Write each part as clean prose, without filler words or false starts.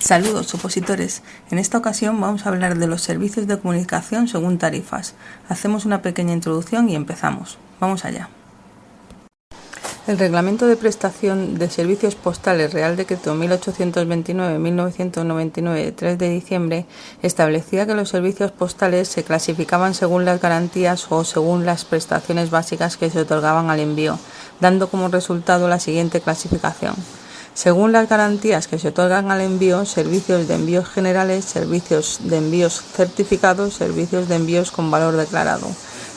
Saludos, opositores. En esta ocasión vamos a hablar de los servicios de comunicación según tarifas. Hacemos una pequeña introducción y empezamos. Vamos allá. El Reglamento de Prestación de Servicios Postales Real Decreto 1829-1999 de 3 de diciembre establecía que los servicios postales se clasificaban según las garantías o según las prestaciones básicas que se otorgaban al envío, dando como resultado la siguiente clasificación. Según las garantías que se otorgan al envío, servicios de envíos generales, servicios de envíos certificados, servicios de envíos con valor declarado.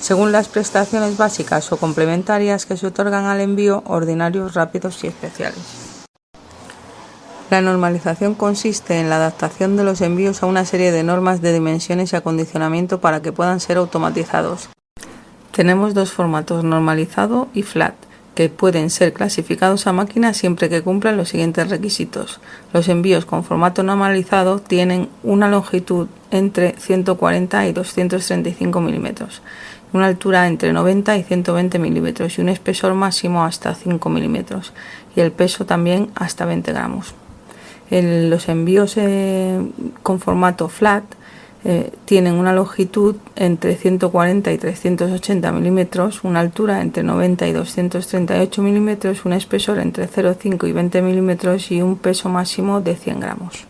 Según las prestaciones básicas o complementarias que se otorgan al envío, ordinarios, rápidos y especiales. La normalización consiste en la adaptación de los envíos a una serie de normas de dimensiones y acondicionamiento para que puedan ser automatizados. Tenemos dos formatos, normalizado y flat, que pueden ser clasificados a máquina siempre que cumplan los siguientes requisitos. Los envíos con formato normalizado tienen una longitud entre 140 y 235 milímetros, una altura entre 90 y 120 milímetros y un espesor máximo hasta 5 milímetros y el peso también hasta 20 gramos. Los envíos con formato flat tienen una longitud entre 140 y 380 milímetros, una altura entre 90 y 238 milímetros, un espesor entre 0,5 y 20 milímetros y un peso máximo de 100 gramos.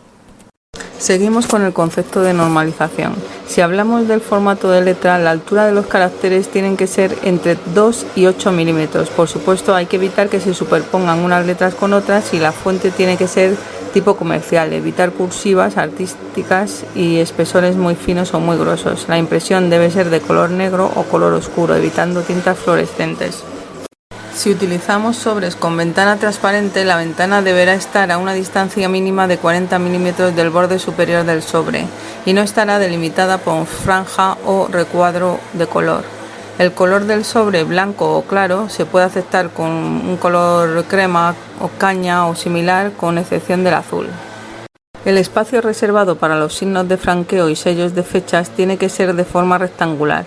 Seguimos con el concepto de normalización. Si hablamos del formato de letra, la altura de los caracteres tienen que ser entre 2 y 8 milímetros. Por supuesto, hay que evitar que se superpongan unas letras con otras y la fuente tiene que ser tipo comercial, evitar cursivas artísticas y espesores muy finos o muy gruesos. La impresión debe ser de color negro o color oscuro, evitando tintas fluorescentes. Si utilizamos sobres con ventana transparente, la ventana deberá estar a una distancia mínima de 40 milímetros del borde superior del sobre y no estará delimitada por franja o recuadro de color. El color del sobre, blanco o claro, se puede aceptar con un color crema o caña o similar, con excepción del azul. El espacio reservado para los signos de franqueo y sellos de fechas tiene que ser de forma rectangular.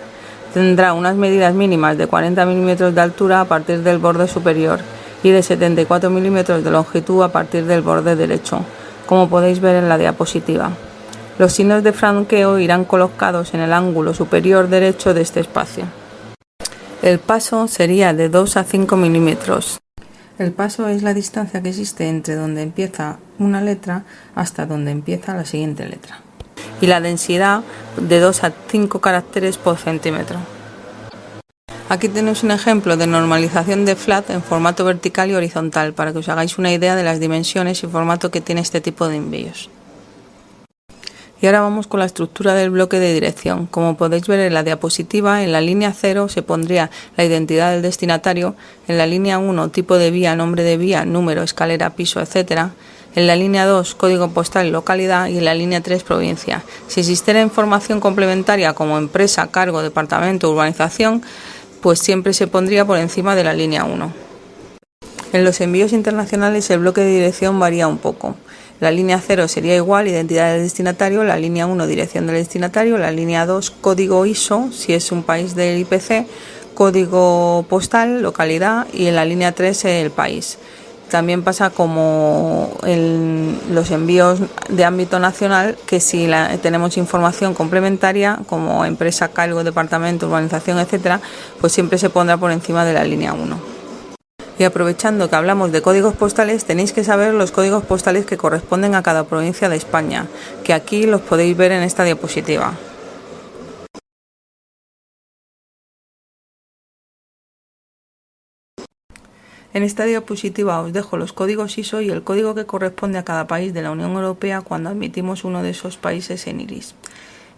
Tendrá unas medidas mínimas de 40 milímetros de altura a partir del borde superior y de 74 milímetros de longitud a partir del borde derecho, como podéis ver en la diapositiva. Los signos de franqueo irán colocados en el ángulo superior derecho de este espacio. El paso sería de 2 a 5 milímetros. El paso es la distancia que existe entre donde empieza una letra hasta donde empieza la siguiente letra. Y la densidad de 2 a 5 caracteres por centímetro. Aquí tenéis un ejemplo de normalización de flat en formato vertical y horizontal para que os hagáis una idea de las dimensiones y formato que tiene este tipo de envíos. Y ahora vamos con la estructura del bloque de dirección. Como podéis ver en la diapositiva, en la línea 0 se pondría la identidad del destinatario, en la línea 1 tipo de vía, nombre de vía, número, escalera, piso, etc. En la línea 2 código postal y localidad y en la línea 3 provincia. Si existiera información complementaria como empresa, cargo, departamento, urbanización, pues siempre se pondría por encima de la línea 1. En los envíos internacionales el bloque de dirección varía un poco. La línea 0 sería igual, identidad del destinatario, la línea 1, dirección del destinatario, la línea 2, código ISO, si es un país del IPC, código postal, localidad y en la línea 3 el país. También pasa como en los envíos de ámbito nacional, que si tenemos información complementaria como empresa, cargo, departamento, urbanización, etc., pues siempre se pondrá por encima de la línea 1. Y aprovechando que hablamos de códigos postales, tenéis que saber los códigos postales que corresponden a cada provincia de España, que aquí los podéis ver en esta diapositiva. En esta diapositiva os dejo los códigos ISO y el código que corresponde a cada país de la Unión Europea cuando admitimos uno de esos países en IRIS.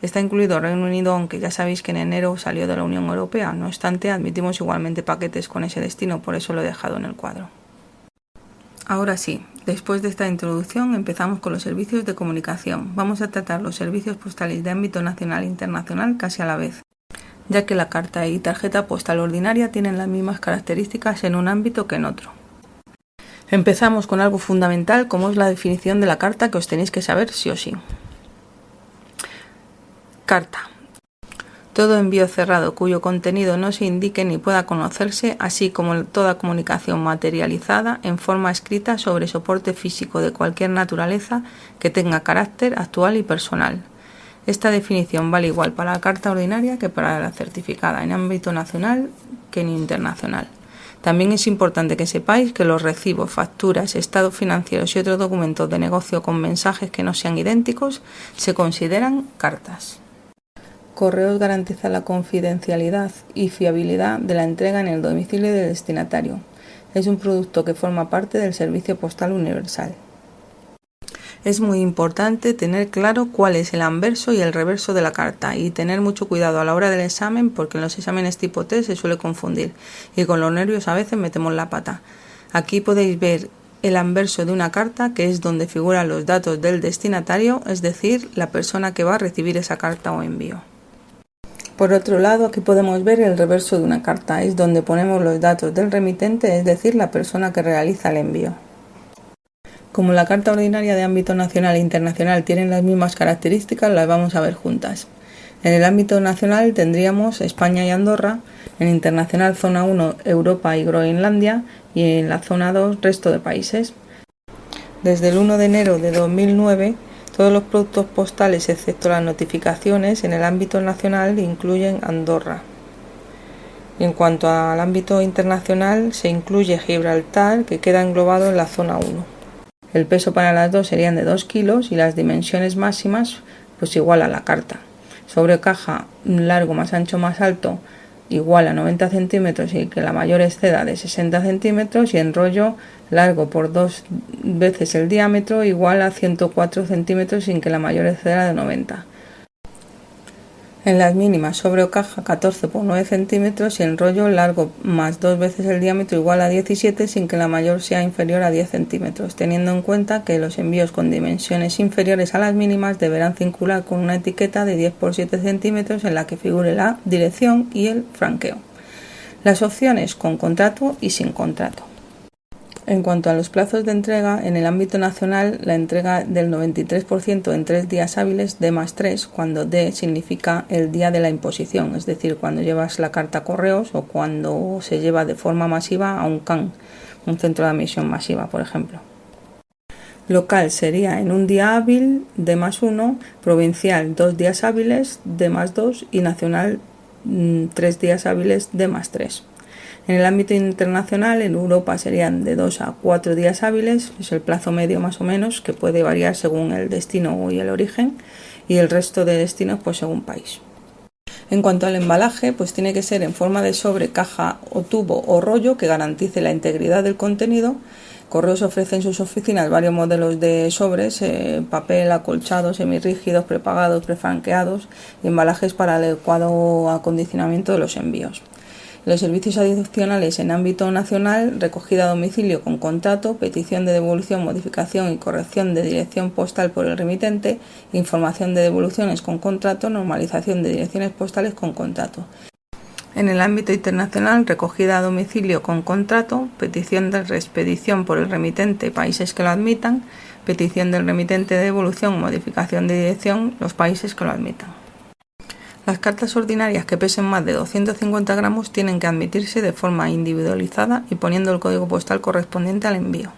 Está incluido Reino Unido, aunque ya sabéis que en enero salió de la Unión Europea. No obstante, admitimos igualmente paquetes con ese destino, por eso lo he dejado en el cuadro. Ahora sí, después de esta introducción empezamos con los servicios de comunicación. Vamos a tratar los servicios postales de ámbito nacional e internacional casi a la vez, ya que la carta y tarjeta postal ordinaria tienen las mismas características en un ámbito que en otro. Empezamos con algo fundamental como es la definición de la carta, que os tenéis que saber sí o sí. Carta. Todo envío cerrado cuyo contenido no se indique ni pueda conocerse, así como toda comunicación materializada en forma escrita sobre soporte físico de cualquier naturaleza que tenga carácter actual y personal. Esta definición vale igual para la carta ordinaria que para la certificada, en ámbito nacional que en internacional. También es importante que sepáis que los recibos, facturas, estados financieros y otros documentos de negocio con mensajes que no sean idénticos se consideran cartas. Correos garantiza la confidencialidad y fiabilidad de la entrega en el domicilio del destinatario. Es un producto que forma parte del Servicio Postal Universal. Es muy importante tener claro cuál es el anverso y el reverso de la carta y tener mucho cuidado a la hora del examen, porque en los exámenes tipo T se suele confundir y con los nervios a veces metemos la pata. Aquí podéis ver el anverso de una carta, que es donde figuran los datos del destinatario, es decir, la persona que va a recibir esa carta o envío. Por otro lado, aquí podemos ver el reverso de una carta, es donde ponemos los datos del remitente, es decir, la persona que realiza el envío. Como la carta ordinaria de ámbito nacional e internacional tienen las mismas características, las vamos a ver juntas. En el ámbito nacional tendríamos España y Andorra, en internacional zona 1 Europa y Groenlandia y en la zona 2 resto de países. Desde el 1 de enero de 2009, todos los productos postales, excepto las notificaciones, en el ámbito nacional incluyen Andorra. En cuanto al ámbito internacional, se incluye Gibraltar, que queda englobado en la zona 1. El peso para las dos serían de 2 kilos y las dimensiones máximas, pues igual a la carta. Sobre caja, largo más ancho más alto, igual a 90 centímetros y que la mayor exceda de 60 centímetros, y en rollo largo por 2 veces el diámetro igual a 104 centímetros sin que la mayor exceda de 90. En las mínimas, sobre o caja 14 por 9 centímetros y en rollo largo más 2 veces el diámetro igual a 17 sin que la mayor sea inferior a 10 centímetros, teniendo en cuenta que los envíos con dimensiones inferiores a las mínimas deberán circular con una etiqueta de 10 por 7 centímetros en la que figure la dirección y el franqueo. Las opciones con contrato y sin contrato. En cuanto a los plazos de entrega, en el ámbito nacional, la entrega del 93% en 3 días hábiles, D+3, cuando D significa el día de la imposición, es decir, cuando llevas la carta a correos o cuando se lleva de forma masiva a un CAN, un centro de admisión masiva, por ejemplo. Local sería en un día hábil, D+1, provincial 2 días hábiles, D+2 y nacional 3 días hábiles, D+3. En el ámbito internacional, en Europa serían de 2 a 4 días hábiles, es el plazo medio más o menos, que puede variar según el destino y el origen, y el resto de destinos pues según país. En cuanto al embalaje, pues tiene que ser en forma de sobre, caja o tubo o rollo que garantice la integridad del contenido. Correos ofrece en sus oficinas varios modelos de sobres, papel, acolchados, semirrígidos, prepagados, prefranqueados y embalajes para el adecuado acondicionamiento de los envíos. Los servicios adicionales en ámbito nacional, recogida a domicilio con contrato, petición de devolución, modificación y corrección de dirección postal por el remitente, información de devoluciones con contrato, normalización de direcciones postales con contrato. En el ámbito internacional, recogida a domicilio con contrato, petición de reexpedición por el remitente, países que lo admitan, petición del remitente de devolución o modificación de dirección, los países que lo admitan. Las cartas ordinarias que pesen más de 250 gramos tienen que admitirse de forma individualizada y poniendo el código postal correspondiente al envío.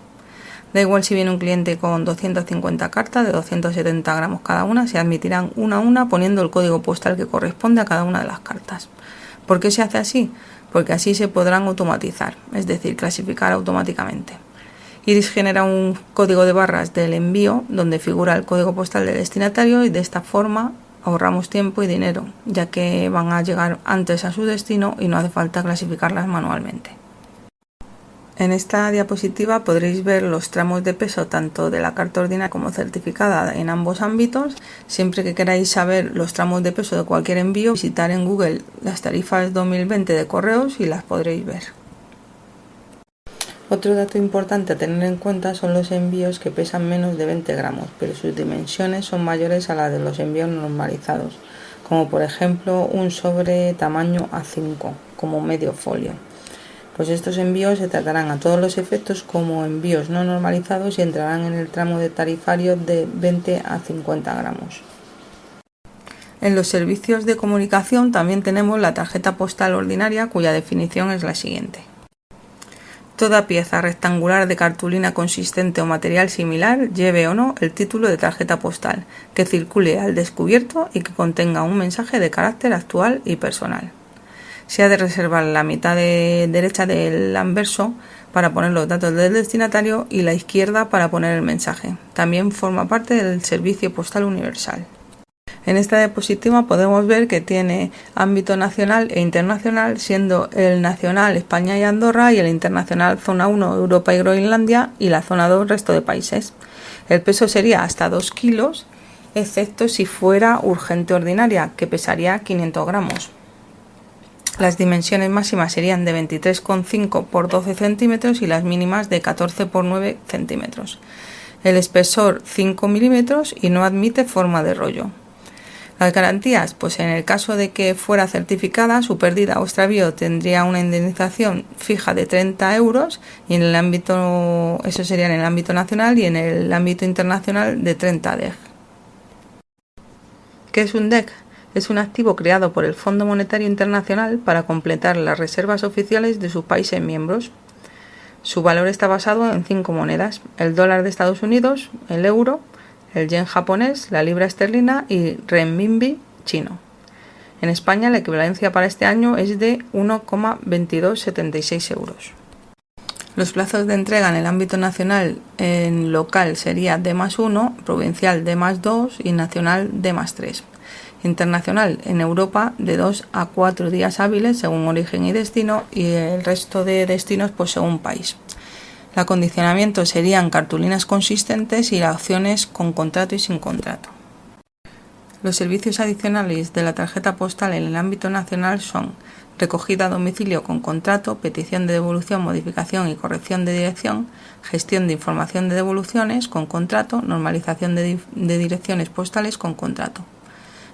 Da igual si viene un cliente con 250 cartas de 270 gramos cada una, se admitirán una a una poniendo el código postal que corresponde a cada una de las cartas. ¿Por qué se hace así? Porque así se podrán automatizar, es decir, clasificar automáticamente. Iris genera un código de barras del envío donde figura el código postal del destinatario y de esta forma ahorramos tiempo y dinero, ya que van a llegar antes a su destino y no hace falta clasificarlas manualmente. En esta diapositiva podréis ver los tramos de peso tanto de la carta ordinaria como certificada en ambos ámbitos. Siempre que queráis saber los tramos de peso de cualquier envío, visitar en Google las tarifas 2020 de correos y las podréis ver. Otro dato importante a tener en cuenta son los envíos que pesan menos de 20 gramos, pero sus dimensiones son mayores a las de los envíos normalizados, como por ejemplo un sobre tamaño A5, como medio folio. Pues estos envíos se tratarán a todos los efectos como envíos no normalizados y entrarán en el tramo de tarifario de 20 a 50 gramos. En los servicios de comunicación también tenemos la tarjeta postal ordinaria, cuya definición es la siguiente. Toda pieza rectangular de cartulina consistente o material similar, lleve o no el título de tarjeta postal, que circule al descubierto y que contenga un mensaje de carácter actual y personal. Se ha de reservar la mitad derecha del anverso para poner los datos del destinatario y la izquierda para poner el mensaje. También forma parte del Servicio Postal Universal. En esta diapositiva podemos ver que tiene ámbito nacional e internacional, siendo el nacional España y Andorra y el internacional zona 1 Europa y Groenlandia y la zona 2 resto de países. El peso sería hasta 2 kilos, excepto si fuera urgente ordinaria, que pesaría 500 gramos. Las dimensiones máximas serían de 23,5 por 12 centímetros y las mínimas de 14 por 9 centímetros. El espesor 5 milímetros y no admite forma de rollo. Las garantías, pues en el caso de que fuera certificada, su pérdida o extravío tendría una indemnización fija de 30 euros y en el ámbito, eso sería en el ámbito nacional, y en el ámbito internacional de 30 DEG. ¿Qué es un DEG? Es un activo creado por el Fondo Monetario Internacional para completar las reservas oficiales de sus países miembros. Su valor está basado en 5 monedas: el dólar de Estados Unidos, el euro, el yen japonés, la libra esterlina y renminbi chino. En España la equivalencia para este año es de 1,2276 euros. Los plazos de entrega en el ámbito nacional en local sería D+1, provincial D+2 y nacional D+3. Internacional en Europa de 2 a 4 días hábiles según origen y destino, y el resto de destinos pues según país. El acondicionamiento serían cartulinas consistentes y las opciones con contrato y sin contrato. Los servicios adicionales de la tarjeta postal en el ámbito nacional son recogida a domicilio con contrato, petición de devolución, modificación y corrección de dirección, gestión de información de devoluciones con contrato, normalización de direcciones postales con contrato.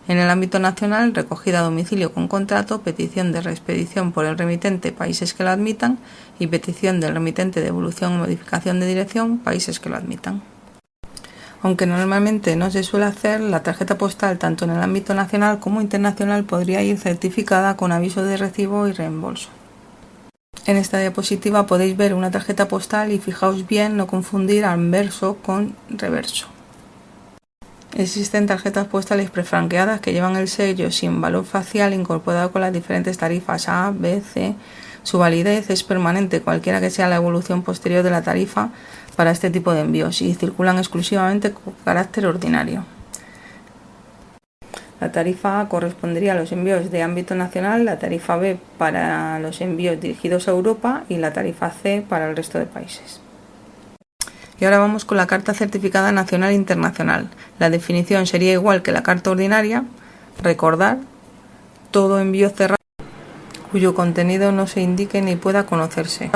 En el ámbito nacional, recogida a domicilio con contrato, petición de reexpedición por el remitente, países que lo admitan, y petición del remitente de devolución o modificación de dirección, países que lo admitan. Aunque normalmente no se suele hacer, la tarjeta postal tanto en el ámbito nacional como internacional podría ir certificada con aviso de recibo y reembolso. En esta diapositiva podéis ver una tarjeta postal y fijaos bien no confundir anverso con reverso. Existen tarjetas postales prefranqueadas que llevan el sello sin valor facial incorporado con las diferentes tarifas A, B, C. Su validez es permanente, cualquiera que sea la evolución posterior de la tarifa para este tipo de envíos, y circulan exclusivamente con carácter ordinario. La tarifa A correspondería a los envíos de ámbito nacional, la tarifa B para los envíos dirigidos a Europa y la tarifa C para el resto de países. Y ahora vamos con la carta certificada nacional e internacional. La definición sería igual que la carta ordinaria. Recordar: todo envío cerrado cuyo contenido no se indique ni pueda conocerse,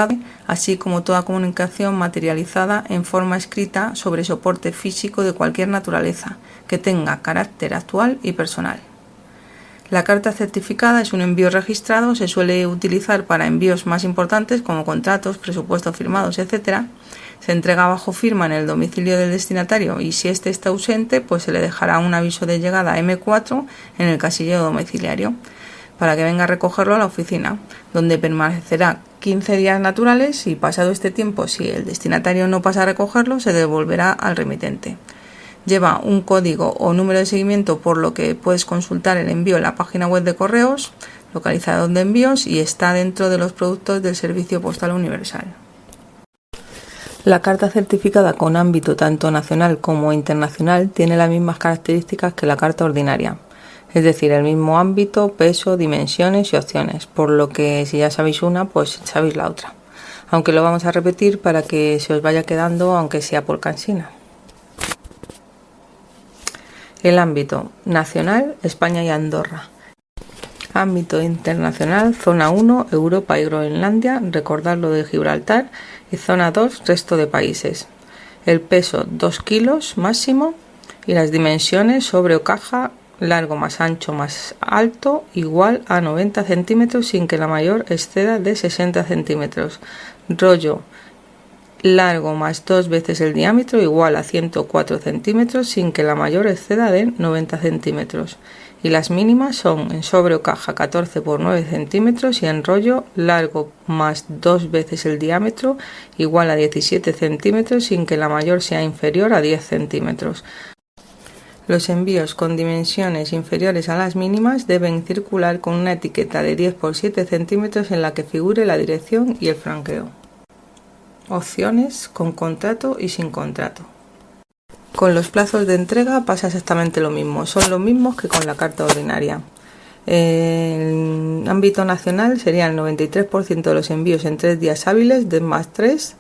así como toda comunicación materializada en forma escrita sobre soporte físico de cualquier naturaleza, que tenga carácter actual y personal. La carta certificada es un envío registrado, se suele utilizar para envíos más importantes como contratos, presupuestos firmados, etc. Se entrega bajo firma en el domicilio del destinatario y si éste está ausente, pues se le dejará un aviso de llegada M4 en el casillero domiciliario para que venga a recogerlo a la oficina, donde permanecerá 15 días naturales y pasado este tiempo, si el destinatario no pasa a recogerlo, se devolverá al remitente. Lleva un código o número de seguimiento, por lo que puedes consultar el envío en la página web de correos, localizador de envíos, y está dentro de los productos del Servicio Postal Universal. La carta certificada con ámbito tanto nacional como internacional tiene las mismas características que la carta ordinaria, es decir, el mismo ámbito, peso, dimensiones y opciones, por lo que si ya sabéis una, pues sabéis la otra. Aunque lo vamos a repetir para que se os vaya quedando, aunque sea por cansina. El ámbito nacional, España y Andorra. Ámbito internacional, zona 1, Europa y Groenlandia, recordad lo de Gibraltar, y zona 2, resto de países. El peso 2 kilos máximo y las dimensiones sobre o caja, largo más ancho más alto, igual a 90 centímetros sin que la mayor exceda de 60 centímetros. Rollo largo más 2 veces el diámetro igual a 104 centímetros sin que la mayor exceda de 90 centímetros. y las mínimas son en sobre o caja 14 por 9 centímetros y en rollo largo más 2 veces el diámetro igual a 17 centímetros sin que la mayor sea inferior a 10 centímetros. Los envíos con dimensiones inferiores a las mínimas deben circular con una etiqueta de 10 por 7 centímetros en la que figure la dirección y el franqueo. Opciones con contrato y sin contrato. Con los plazos de entrega pasa exactamente lo mismo, son los mismos que con la carta ordinaria. En ámbito nacional sería el 93% de los envíos en 3 días hábiles de +3,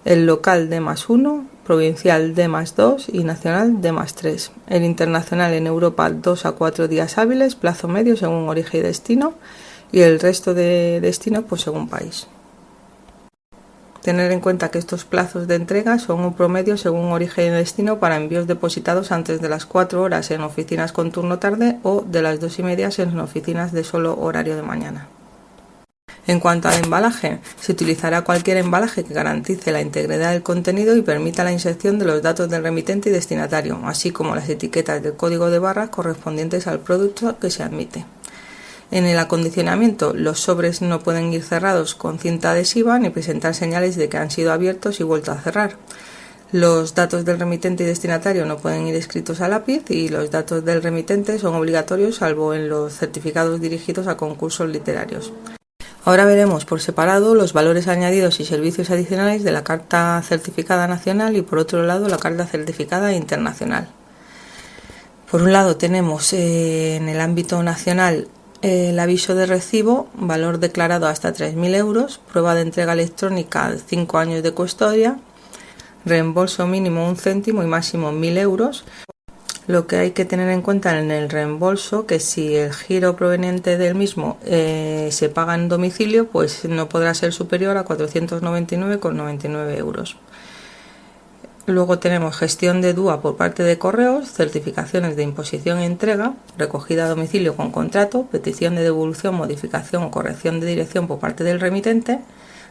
el local de +1, provincial de +2 y nacional de +3. El internacional en Europa 2 a 4 días hábiles, plazo medio según origen y destino, y el resto de destinos pues según país. Tener en cuenta que estos plazos de entrega son un promedio según origen y destino para envíos depositados antes de las 4 horas en oficinas con turno tarde o de las 2:30 en oficinas de solo horario de mañana. En cuanto al embalaje, se utilizará cualquier embalaje que garantice la integridad del contenido y permita la inserción de los datos del remitente y destinatario, así como las etiquetas del código de barras correspondientes al producto que se admite. En el acondicionamiento, los sobres no pueden ir cerrados con cinta adhesiva ni presentar señales de que han sido abiertos y vuelto a cerrar. Los datos del remitente y destinatario no pueden ir escritos a lápiz y los datos del remitente son obligatorios salvo en los certificados dirigidos a concursos literarios. Ahora veremos por separado los valores añadidos y servicios adicionales de la carta certificada nacional y por otro lado la carta certificada internacional. Por un lado tenemos en el ámbito nacional el aviso de recibo, valor declarado hasta 3.000 euros, prueba de entrega electrónica 5 años de custodia, reembolso mínimo 1 céntimo y máximo 1.000 euros. Lo que hay que tener en cuenta en el reembolso, que si el giro proveniente del mismo se paga en domicilio, pues no podrá ser superior a 499,99 euros. Luego tenemos gestión de DUA por parte de correos, certificaciones de imposición y entrega, recogida a domicilio con contrato, petición de devolución, modificación o corrección de dirección por parte del remitente,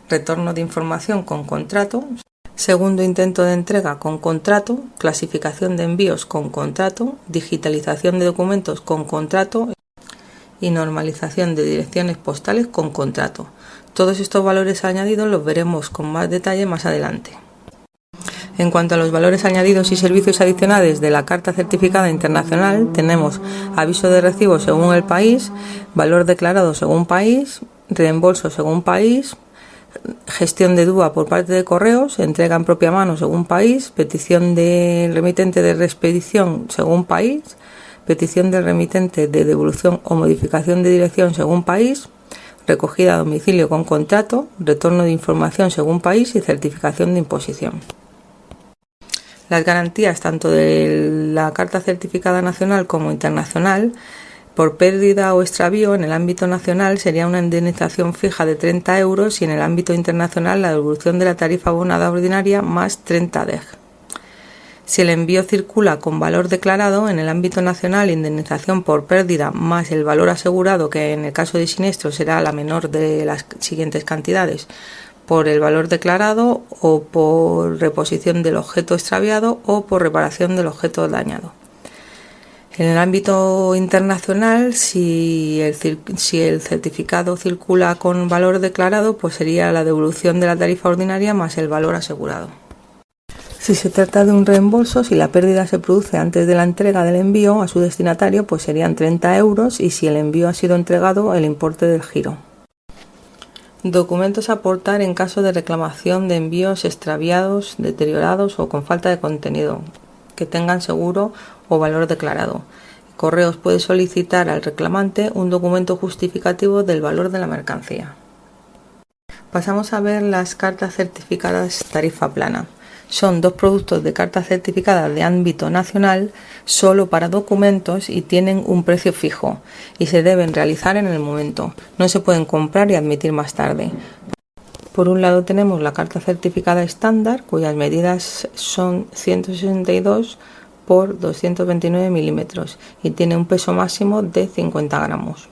retorno de información con contrato, segundo intento de entrega con contrato, clasificación de envíos con contrato, digitalización de documentos con contrato y normalización de direcciones postales con contrato. Todos estos valores añadidos los veremos con más detalle más adelante. En cuanto a los valores añadidos y servicios adicionales de la carta certificada internacional, tenemos aviso de recibo según el país, valor declarado según país, reembolso según país, gestión de DUA por parte de correos, entrega en propia mano según país, petición del remitente de reexpedición según país, petición del remitente de devolución o modificación de dirección según país, recogida a domicilio con contrato, retorno de información según país y certificación de imposición. Las garantías tanto de la carta certificada nacional como internacional por pérdida o extravío en el ámbito nacional sería una indemnización fija de 30 euros y en el ámbito internacional la devolución de la tarifa abonada ordinaria más 30 DEG. Si el envío circula con valor declarado, en el ámbito nacional indemnización por pérdida más el valor asegurado, que en el caso de siniestro será la menor de las siguientes cantidades, por el valor declarado o por reposición del objeto extraviado o por reparación del objeto dañado. En el ámbito internacional, si el certificado circula con valor declarado, pues sería la devolución de la tarifa ordinaria más el valor asegurado. Si se trata de un reembolso, si la pérdida se produce antes de la entrega del envío a su destinatario, pues serían 30 euros y si el envío ha sido entregado, el importe del giro. Documentos a aportar en caso de reclamación de envíos extraviados, deteriorados o con falta de contenido, que tengan seguro o valor declarado. Correos puede solicitar al reclamante un documento justificativo del valor de la mercancía. Pasamos a ver las cartas certificadas tarifa plana. Son 2 productos de carta certificada de ámbito nacional solo para documentos y tienen un precio fijo y se deben realizar en el momento. No se pueden comprar y admitir más tarde. Por un lado tenemos la carta certificada estándar, cuyas medidas son 162 por 229 milímetros y tiene un peso máximo de 50 gramos.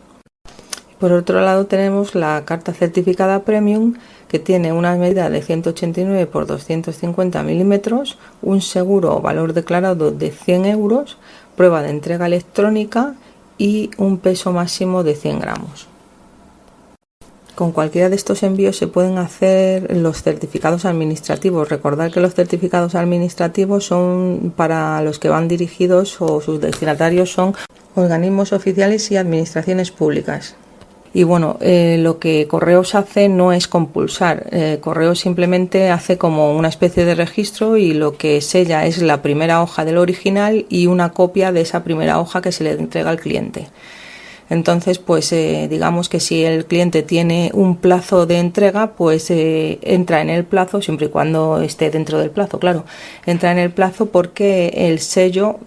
Por otro lado tenemos la carta certificada premium, que tiene una medida de 189 por 250 milímetros, un seguro o valor declarado de 100 euros, prueba de entrega electrónica y un peso máximo de 100 gramos. Con cualquiera de estos envíos se pueden hacer los certificados administrativos. Recordad que los certificados administrativos son para los que van dirigidos o sus destinatarios son organismos oficiales y administraciones públicas. Y bueno, lo que Correos hace no es compulsar. Correos simplemente hace como una especie de registro y lo que sella es la primera hoja del original y una copia de esa primera hoja que se le entrega al cliente. Entonces, pues digamos que si el cliente tiene un plazo de entrega, pues entra en el plazo, siempre y cuando esté dentro del plazo, claro. Entra en el plazo porque el sello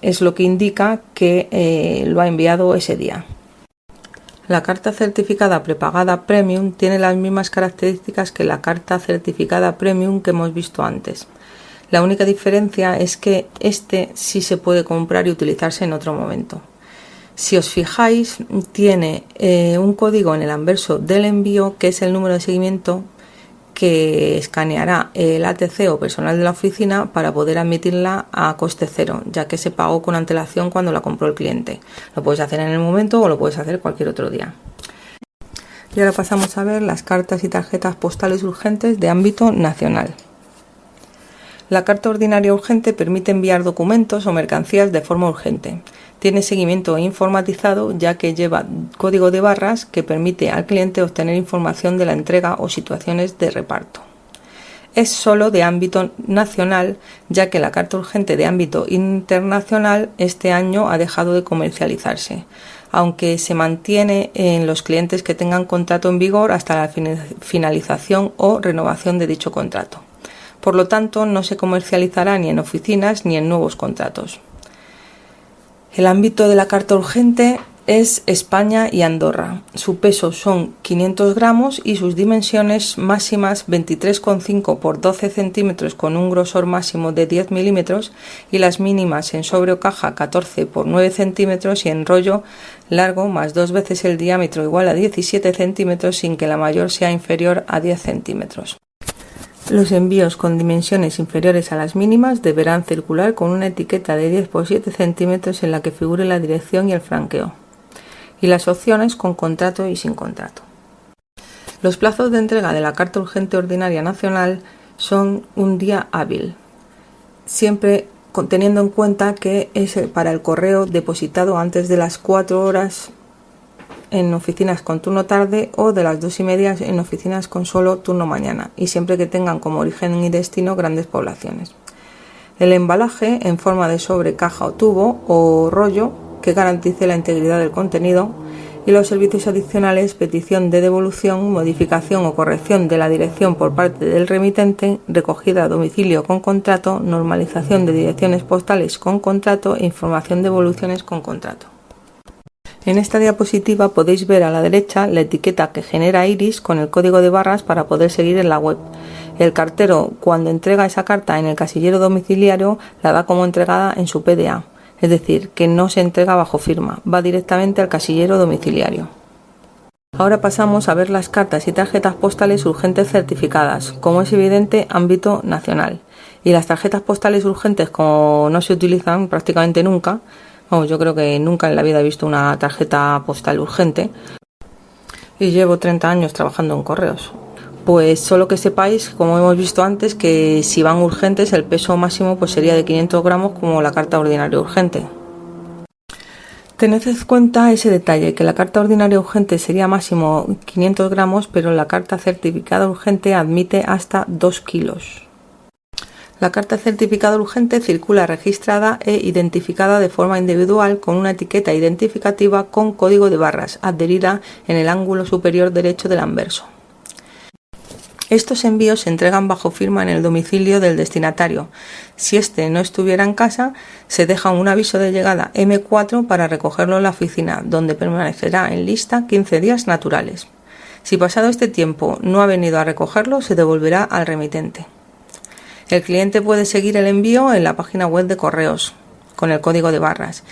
es lo que indica que lo ha enviado ese día. La carta certificada prepagada Premium tiene las mismas características que la carta certificada Premium que hemos visto antes. La única diferencia es que este sí se puede comprar y utilizarse en otro momento. Si os fijáis, tiene un código en el anverso del envío, que es el número de seguimiento que escaneará el ATC o personal de la oficina para poder admitirla a coste cero, ya que se pagó con antelación cuando la compró el cliente. Lo puedes hacer en el momento o lo puedes hacer cualquier otro día. Y ahora pasamos a ver las cartas y tarjetas postales urgentes de ámbito nacional. La carta ordinaria urgente permite enviar documentos o mercancías de forma urgente. Tiene seguimiento informatizado ya que lleva código de barras que permite al cliente obtener información de la entrega o situaciones de reparto. Es solo de ámbito nacional ya que la carta urgente de ámbito internacional este año ha dejado de comercializarse, aunque se mantiene en los clientes que tengan contrato en vigor hasta la finalización o renovación de dicho contrato. Por lo tanto, no se comercializará ni en oficinas ni en nuevos contratos. El ámbito de la carta urgente es España y Andorra. Su peso son 500 gramos y sus dimensiones máximas 23,5 por 12 centímetros con un grosor máximo de 10 milímetros y las mínimas en sobre o caja 14 por 9 centímetros y en rollo largo más 2 veces el diámetro igual a 17 centímetros sin que la mayor sea inferior a 10 centímetros. Los envíos con dimensiones inferiores a las mínimas deberán circular con una etiqueta de 10 por 7 centímetros en la que figure la dirección y el franqueo. Y las opciones con contrato y sin contrato. Los plazos de entrega de la carta urgente ordinaria nacional son un día hábil, siempre teniendo en cuenta que es para el correo depositado antes de las 4 horas en oficinas con turno tarde o de las 2:30 en oficinas con solo turno mañana y siempre que tengan como origen y destino grandes poblaciones. El embalaje en forma de sobre, caja o tubo o rollo que garantice la integridad del contenido y los servicios adicionales, petición de devolución, modificación o corrección de la dirección por parte del remitente, recogida a domicilio con contrato, normalización de direcciones postales con contrato e información de devoluciones con contrato. En esta diapositiva podéis ver a la derecha la etiqueta que genera Iris con el código de barras para poder seguir en la web. El cartero, cuando entrega esa carta en el casillero domiciliario, la da como entregada en su PDA, es decir, que no se entrega bajo firma, va directamente al casillero domiciliario. Ahora pasamos a ver las cartas y tarjetas postales urgentes certificadas, como es evidente, ámbito nacional. Y las tarjetas postales urgentes, como no se utilizan prácticamente nunca, yo creo que nunca en la vida he visto una tarjeta postal urgente y llevo 30 años trabajando en correos. Pues solo que sepáis, como hemos visto antes, que si van urgentes el peso máximo pues sería de 500 gramos como la carta ordinaria urgente. Tened en cuenta ese detalle, que la carta ordinaria urgente sería máximo 500 gramos, pero la carta certificada urgente admite hasta 2 kilos. La carta certificada urgente circula registrada e identificada de forma individual con una etiqueta identificativa con código de barras adherida en el ángulo superior derecho del anverso. Estos envíos se entregan bajo firma en el domicilio del destinatario. Si éste no estuviera en casa, se deja un aviso de llegada M4 para recogerlo en la oficina, donde permanecerá en lista 15 días naturales. Si pasado este tiempo no ha venido a recogerlo, se devolverá al remitente. El cliente puede seguir el envío en la página web de Correos, con el código de barras.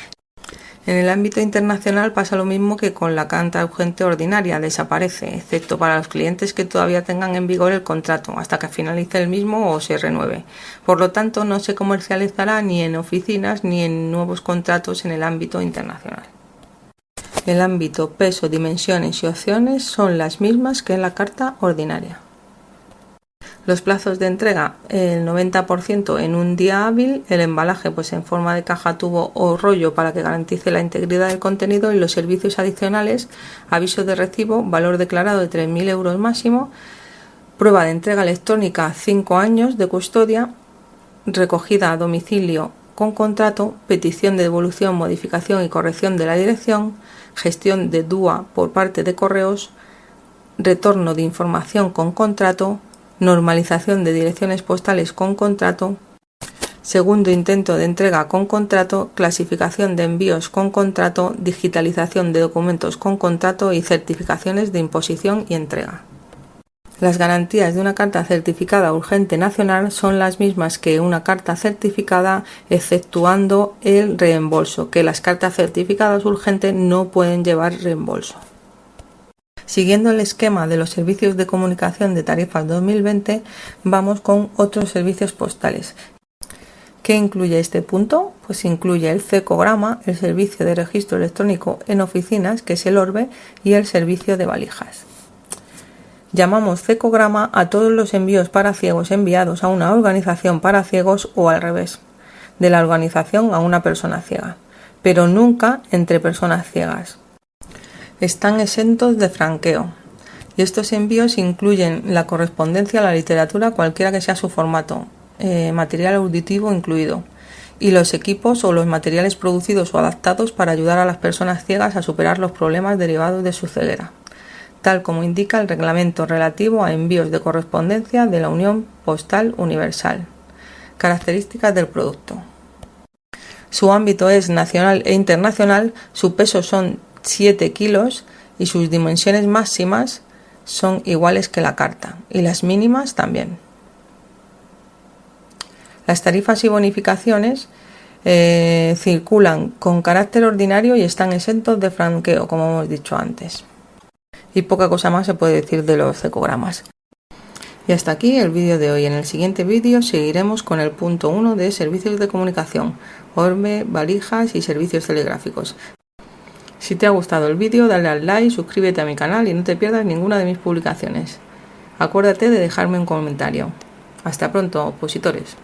En el ámbito internacional pasa lo mismo que con la carta urgente ordinaria, desaparece, excepto para los clientes que todavía tengan en vigor el contrato, hasta que finalice el mismo o se renueve. Por lo tanto, no se comercializará ni en oficinas ni en nuevos contratos en el ámbito internacional. El ámbito, peso, dimensiones y opciones son las mismas que en la carta ordinaria. Los plazos de entrega, el 90% en un día hábil, el embalaje pues en forma de caja, tubo o rollo para que garantice la integridad del contenido, y los servicios adicionales, aviso de recibo, valor declarado de 3.000 euros máximo, prueba de entrega electrónica 5 años de custodia, recogida a domicilio con contrato, petición de devolución, modificación y corrección de la dirección, gestión de DUA por parte de correos, retorno de información con contrato, normalización de direcciones postales con contrato, segundo intento de entrega con contrato, clasificación de envíos con contrato, digitalización de documentos con contrato y certificaciones de imposición y entrega. Las garantías de una carta certificada urgente nacional son las mismas que una carta certificada, exceptuando el reembolso, que las cartas certificadas urgentes no pueden llevar reembolso. Siguiendo el esquema de los servicios de comunicación de tarifas 2020, vamos con otros servicios postales. ¿Qué incluye este punto? Pues incluye el CECOGRAMA, el servicio de registro electrónico en oficinas, que es el ORBE, y el servicio de valijas. Llamamos CECOGRAMA a todos los envíos para ciegos enviados a una organización para ciegos o al revés, de la organización a una persona ciega, pero nunca entre personas ciegas. Están exentos de franqueo, y estos envíos incluyen la correspondencia, la literatura, cualquiera que sea su formato, material auditivo incluido, y los equipos o los materiales producidos o adaptados para ayudar a las personas ciegas a superar los problemas derivados de su ceguera, tal como indica el reglamento relativo a envíos de correspondencia de la Unión Postal Universal. Características del producto. Su ámbito es nacional e internacional, su peso son 7 kilos y sus dimensiones máximas son iguales que la carta, y las mínimas también. Las tarifas y bonificaciones circulan con carácter ordinario y están exentos de franqueo, como hemos dicho antes. Y poca cosa más se puede decir de los CECOGRAMAs. Y hasta aquí el vídeo de hoy. En el siguiente vídeo seguiremos con el punto 1 de servicios de comunicación, ORBE, valijas y servicios telegráficos. Si te ha gustado el vídeo, dale al like, suscríbete a mi canal y no te pierdas ninguna de mis publicaciones. Acuérdate de dejarme un comentario. Hasta pronto, opositores.